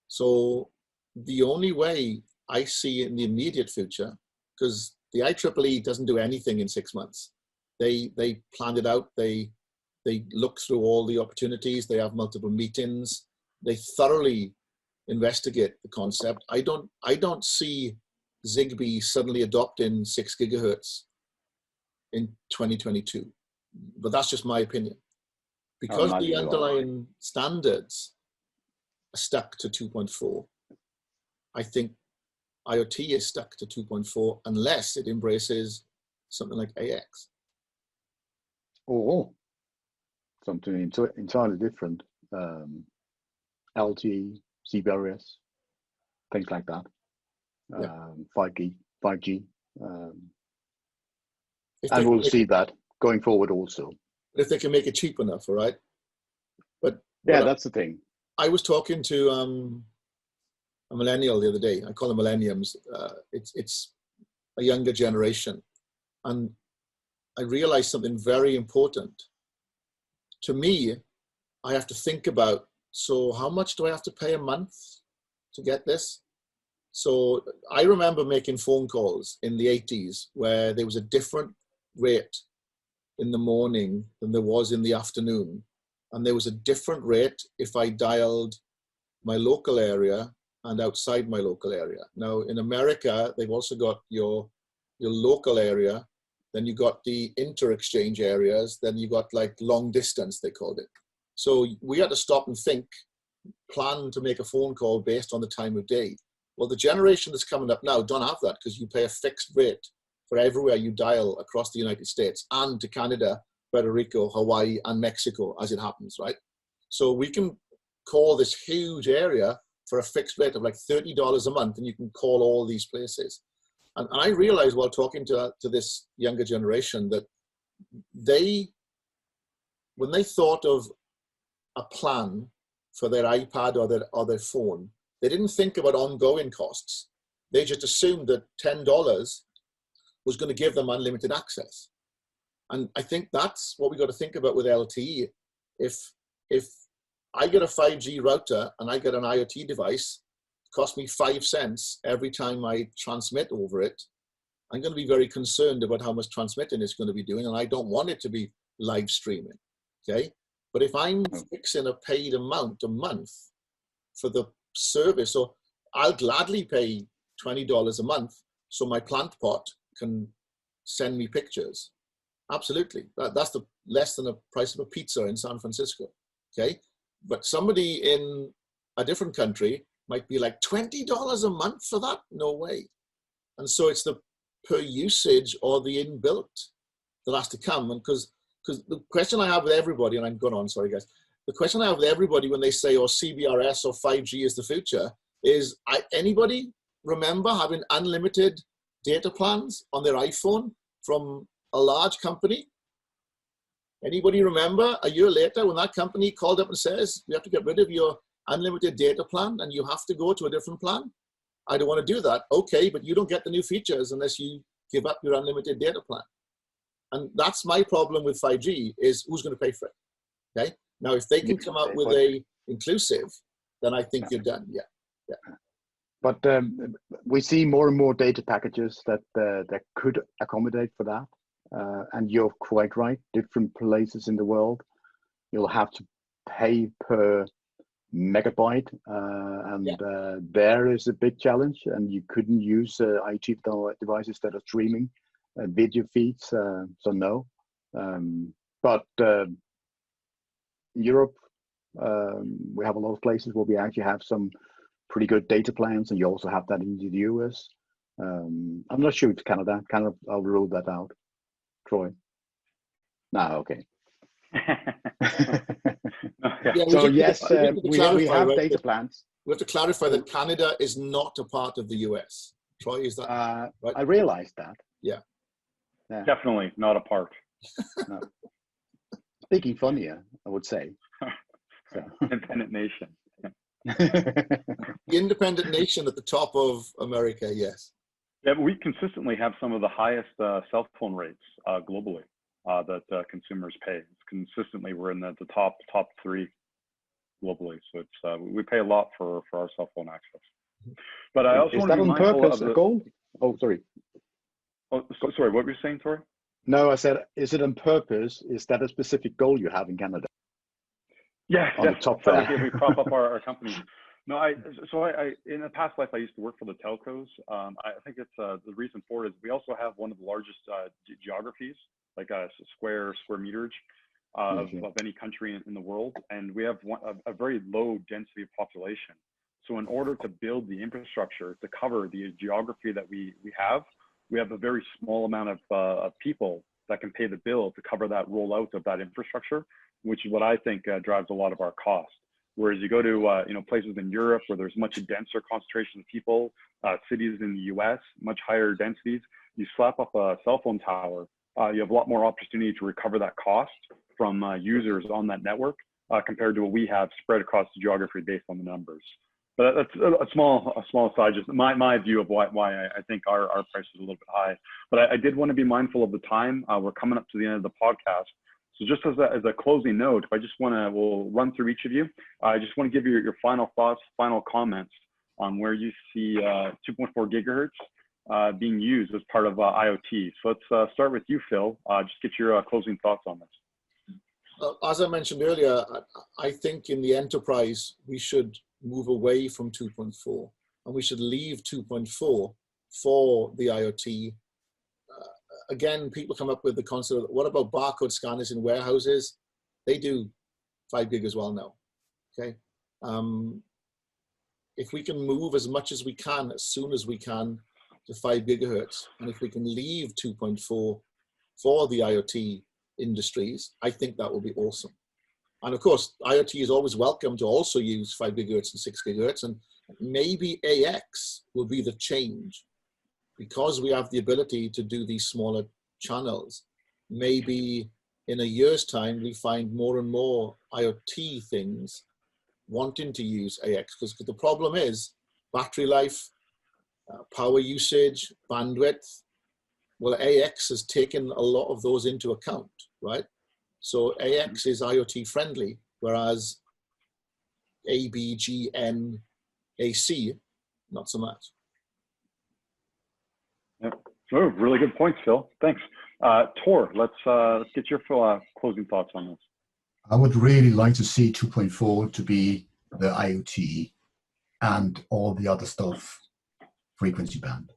B: So the only way I see in the immediate future, because the IEEE doesn't do anything in 6 months. They planned it out. They look through all the opportunities. They have multiple meetings. They thoroughly investigate the concept. I don't see Zigbee suddenly adopting 6 gigahertz in 2022, but that's just my opinion. Because the underlying standards are stuck to 2.4, I think IoT is stuck to 2.4 unless it embraces something like AX.
C: Or something entirely different. LTE, CBRS, things like that.
B: Yeah.
C: 5G.
B: If
C: And
B: they
C: we'll
B: can
C: see that going forward also.
B: if they can make it cheap enough, all right? But
C: Yeah, that's the thing.
B: I was talking to a millennial the other day. I call them millenniums. It's a younger generation. And I realized something very important. To me, I have to think about, so how much do I have to pay a month to get this? So I remember making phone calls in the 80s where there was a different rate in the morning than there was in the afternoon. And there was a different rate if I dialed my local area and outside my local area. Now in America, they've also got your local area, then you got the inter-exchange areas, then you got like long distance, they called it. So we had to stop and think, plan to make a phone call based on the time of day. Well, the generation that's coming up now don't have that because you pay a fixed rate for everywhere you dial across the United States and to Canada, Puerto Rico, Hawaii, and Mexico as it happens, right? So we can call this huge area for a fixed rate of like $30 a month and you can call all these places. And I realized while talking to this younger generation that when they thought of a plan for their iPad or their phone, they didn't think about ongoing costs. They just assumed that $10 was going to give them unlimited access. And I think that's what we got to think about with LTE. If I get a 5G router and I get an IoT device, it costs me 5 cents every time I transmit over it, I'm going to be very concerned about how much transmitting it's going to be doing, and I don't want it to be live streaming, okay? But if I'm fixing a paid amount a month for the service, so I'll gladly pay $20 a month so my plant pot can send me pictures. Absolutely. That's the less than the price of a pizza in San Francisco, okay? But somebody in a different country might be like, $20 a month for that? No way. And so it's the per usage or the inbuilt that has to come. And because the question I have with everybody, and I'm going on, sorry guys, the question I have with everybody when they say, oh, CBRS or 5G is the future, is anybody remember having unlimited data plans on their iPhone from a large company? Anybody remember a year later when that company called up and says, you have to get rid of your unlimited data plan and you have to go to a different plan? I don't want to do that. Okay, but you don't get the new features unless you give up your unlimited data plan. And that's my problem with 5G is who's going to pay for it, okay? Now, if they can come out with a inclusive, then I think you're done, yeah.
C: But we see more and more data packages that could accommodate for that. And you're quite right, different places in the world, you'll have to pay per megabyte. There is a big challenge, and you couldn't use IoT devices that are streaming video feeds, so no. But Europe, we have a lot of places where we actually have some pretty good data plans, and you also have that in the US. I'm not sure it's Canada. I'll rule that out. Troy? No, okay.
B: Yeah,
C: so yes, we have
B: right,
C: data plans.
B: We have to clarify that Canada is not a part of the US. Troy, is that right?
C: I realized that.
B: Yeah.
A: Definitely not a part.
C: No. Speaking funnier, I would say. So.
A: Independent nation.
B: The independent nation at the top of America, yes.
A: Yeah, but we consistently have some of the highest cell phone rates globally that consumers pay. It's consistently, we're in the top 3 globally. So it's we pay a lot for our cell phone access. But I also want to be mindful of the
C: goal. Oh, sorry.
A: Oh, sorry. What were you saying, Tori?
C: No, I said, is it on purpose? Is that a specific goal you have in Canada?
A: Yeah,
C: on the top
A: there. Like we prop up our companies. No, I in a past life I used to work for the telcos. I think it's the reason for it is we also have one of the largest geographies, like a square meterage of any country in the world, and we have a very low density of population. So in order to build the infrastructure to cover the geography that we have a very small amount of people that can pay the bill to cover that rollout of that infrastructure, which is what I think drives a lot of our cost. Whereas you go to places in Europe where there's much denser concentration of people, cities in the US, much higher densities, you slap up a cell phone tower, you have a lot more opportunity to recover that cost from users on that network compared to what we have spread across the geography based on the numbers. But that's a small aside, just my view of why I think our price is a little bit high. But I did want to be mindful of the time. We're coming up to the end of the podcast. So just as a closing note, if I just we'll run through each of you. I just want to give you your final thoughts, final comments on where you see 2.4 gigahertz being used as part of IoT. So let's start with you, Phil. Just get your closing thoughts on this.
B: As I mentioned earlier, I think in the enterprise, we should move away from 2.4 and we should leave 2.4 for the IoT. Again, people come up with the concept of, what about barcode scanners in warehouses? They do 5 gig as well now, okay? If we can move as much as we can, as soon as we can, to 5 gigahertz, and if we can leave 2.4 for the IoT industries, I think that will be awesome. And of course, IoT is always welcome to also use 5 gigahertz and 6 gigahertz, and maybe AX will be the change because we have the ability to do these smaller channels. Maybe in a year's time, we find more and more IoT things wanting to use AX, because the problem is battery life, power usage, bandwidth. Well, AX has taken a lot of those into account, right? So AX is IoT friendly, whereas A, B, G, N, AC, not so much.
A: Yeah. Oh, really good points, Phil. Thanks. Tor, let's get your closing thoughts on this.
D: I would really like to see 2.4 to be the IoT and all the other stuff frequency band.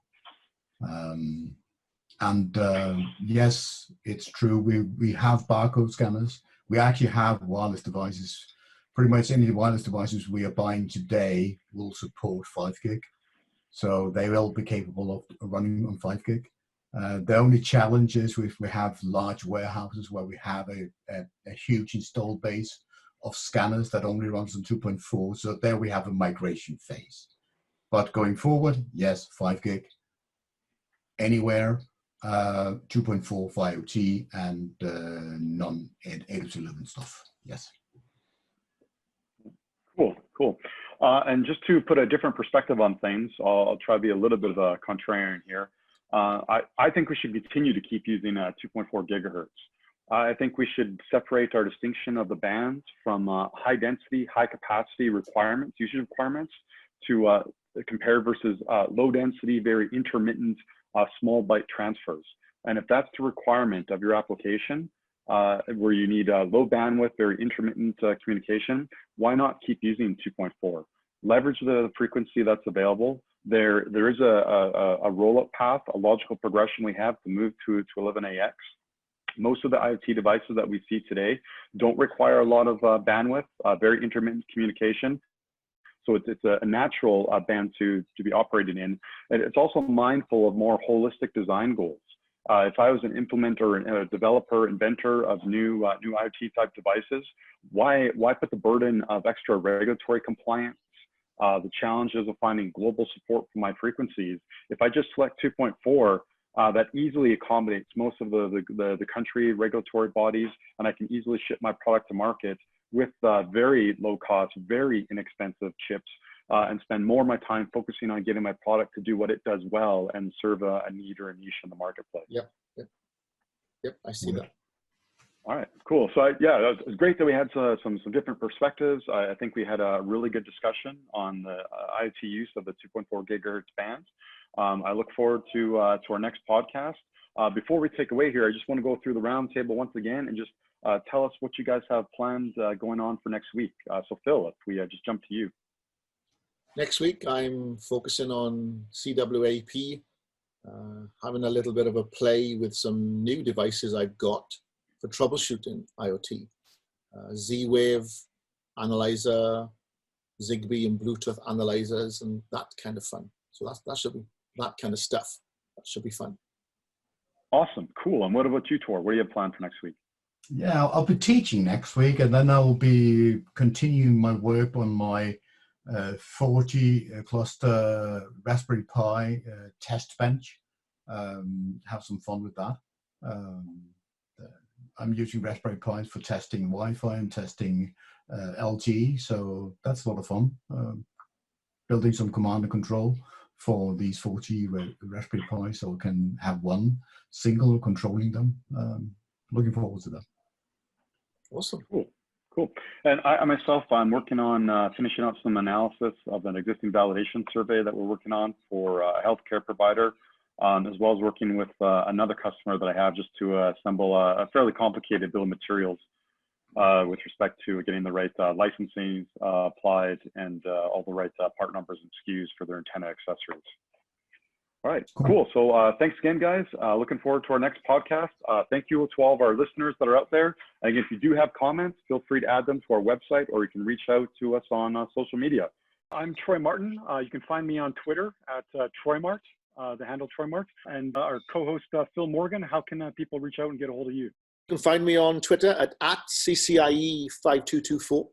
D: Yes, it's true. We have barcode scanners. We actually have wireless devices. Pretty much any wireless devices we are buying today will support 5 gig. So they will be capable of running on 5 gig. The only challenge is if we have large warehouses where we have a huge installed base of scanners that only runs on 2.4. So there we have a migration phase. But going forward, yes, 5 gig anywhere, 2.4 for IoT and non-802.11 stuff. Yes.
A: Cool. And just to put a different perspective on things, I'll try to be a little bit of a contrarian here. I think we should continue to keep using 2.4 gigahertz. I think we should separate our distinction of the bands from high density, high capacity requirements, usage requirements, to compare versus low density, very intermittent, small byte transfers. And if that's the requirement of your application, where you need low bandwidth, very intermittent communication, why not keep using 2.4? Leverage the frequency that's available. There is a roll-up path, a logical progression we have to move to 11AX. Most of the IoT devices that we see today don't require a lot of bandwidth, very intermittent communication. So it's a natural band to be operating in. And it's also mindful of more holistic design goals. If I was an implementer and a developer, inventor of new IoT type devices, why put the burden of extra regulatory compliance, the challenges of finding global support for my frequencies? If I just select 2.4, that easily accommodates most of the country regulatory bodies, and I can easily ship my product to market with very low cost, very inexpensive chips, and spend more of my time focusing on getting my product to do what it does well and serve a need or a niche in the marketplace.
B: Yep, I see that.
A: All right, cool. So yeah, it was great that we had some different perspectives. I think we had a really good discussion on the IoT use of the 2.4 gigahertz band. I look forward to our next podcast. Before we take away here, I just want to go through the roundtable once again and just tell us what you guys have planned going on for next week. So Phil, if we just jump to you.
B: Next week, I'm focusing on CWAP, having a little bit of a play with some new devices I've got for troubleshooting IoT. Z-Wave, Analyzer, Zigbee and Bluetooth analyzers and that kind of fun. So that should be, that kind of stuff. That should be fun.
A: Awesome, cool. And what about you, Tor? What do you have planned for next week?
D: Yeah, I'll be teaching next week, and then I'll be continuing my work on my 40 cluster Raspberry Pi test bench. Have some fun with that. I'm using Raspberry Pis for testing Wi-Fi and testing LTE, so that's a lot of fun. Building some command and control for these 40 Raspberry Pi, so I can have one single controlling them. Looking forward to that.
B: Awesome.
A: Cool. And I myself, I'm working on finishing up some analysis of an existing validation survey that we're working on for a healthcare provider, as well as working with another customer that I have just to assemble a fairly complicated bill of materials with respect to getting the right licensing applied and all the right part numbers and SKUs for their antenna accessories. All right, cool. So thanks again, guys. Looking forward to our next podcast. Thank you to all of our listeners that are out there. And again, if you do have comments, feel free to add them to our website, or you can reach out to us on social media. I'm Troy Martin. You can find me on Twitter at TroyMart, the handle TroyMart. And our co-host, Phil Morgan, how can people reach out and get a hold of you?
B: You can find me on Twitter at CCIE5224.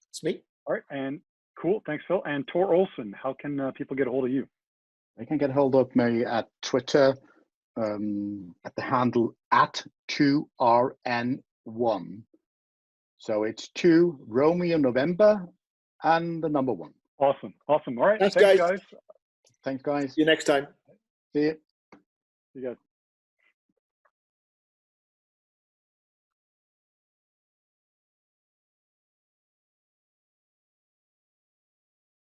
B: It's me.
A: All right, and cool. Thanks, Phil. And Tor Olson, how can people get a hold of you?
C: They can get hold of me at Twitter at the handle at 2RN1. So it's 2 Romeo November and the number 1.
A: Awesome. All right.
B: Thanks guys.
C: Thanks, guys.
B: See you next time.
C: See you.
A: See you guys.